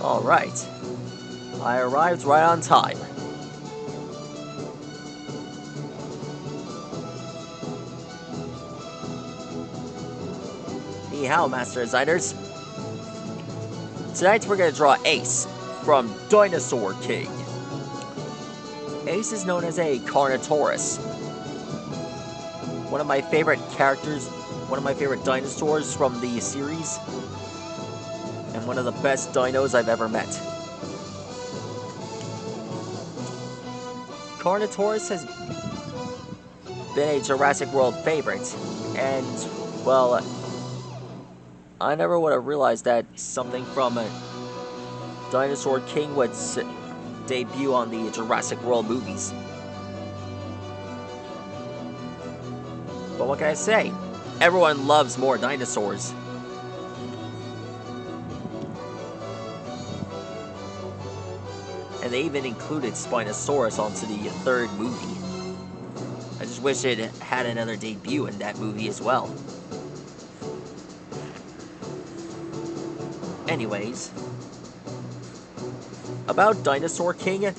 Alright. I arrived right on time. Ni hao, Master Designers. Tonight we're gonna draw Ace from Dinosaur King. Ace is known as a Carnotaurus. One of my favorite characters, one of my favorite dinosaurs from the series, and one of the best dinos I've ever met. Carnotaurus has been a Jurassic World favorite, and, well, I never would have realized that something from Dinosaur King would debut on the Jurassic World movies. But what can I say? Everyone loves more dinosaurs. And they even included Spinosaurus onto the third movie. I just wish it had another debut in that movie as well. Anyways, about Dinosaur King,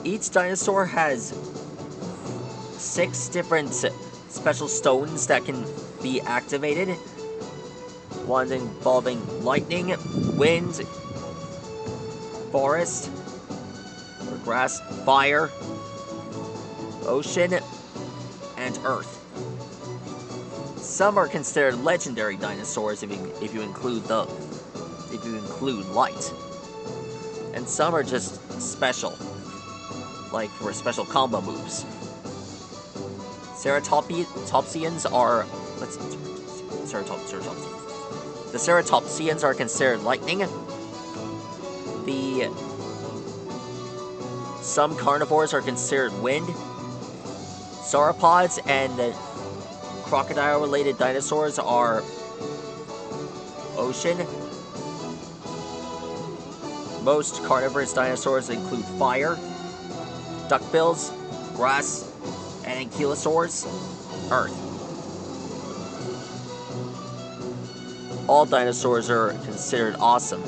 each dinosaur has 6 different special stones that can be activated. One involving lightning, wind, forest, or grass, fire, ocean, and earth. Some are considered legendary dinosaurs if you include light. And some are just special, like for special combo moves. Ceratopsians are... The Ceratopsians are considered lightning. Some carnivores are considered wind. Sauropods and crocodile-related dinosaurs are ocean. Most carnivorous dinosaurs include fire, duckbills, grass, and ankylosaurs, earth. All dinosaurs are considered awesome.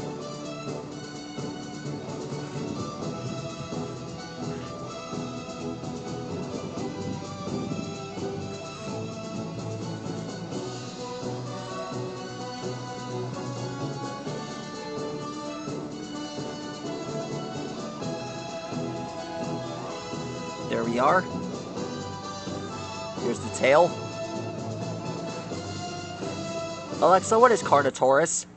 There we are. Here's the tail. Alexa, what is Carnotaurus?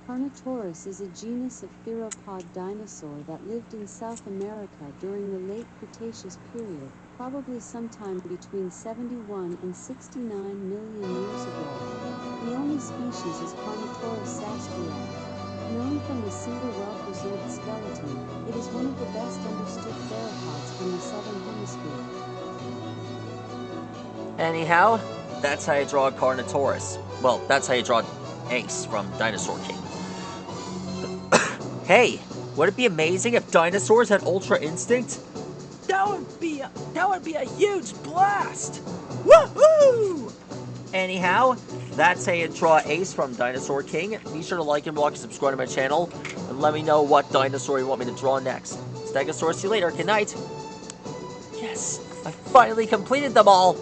Carnotaurus is a genus of theropod dinosaur that lived in South America during the late Cretaceous period, probably sometime between 71 and 69 million years ago. The only species is Carnotaurus sastruai. Known from a single well-preserved skeleton, it is one of the best understood theropods from the southern hemisphere. Anyhow, that's how you draw Carnotaurus. Well, that's how you draw Ace from Dinosaur King. Hey, would it be amazing if dinosaurs had Ultra Instinct? That would be a huge blast! Woohoo! Anyhow, that's how you draw Ace from Dinosaur King. Be sure to like and block and subscribe to my channel, and let me know what dinosaur you want me to draw next. Stegosaurus, see you later. Good night. Yes, I finally completed them all.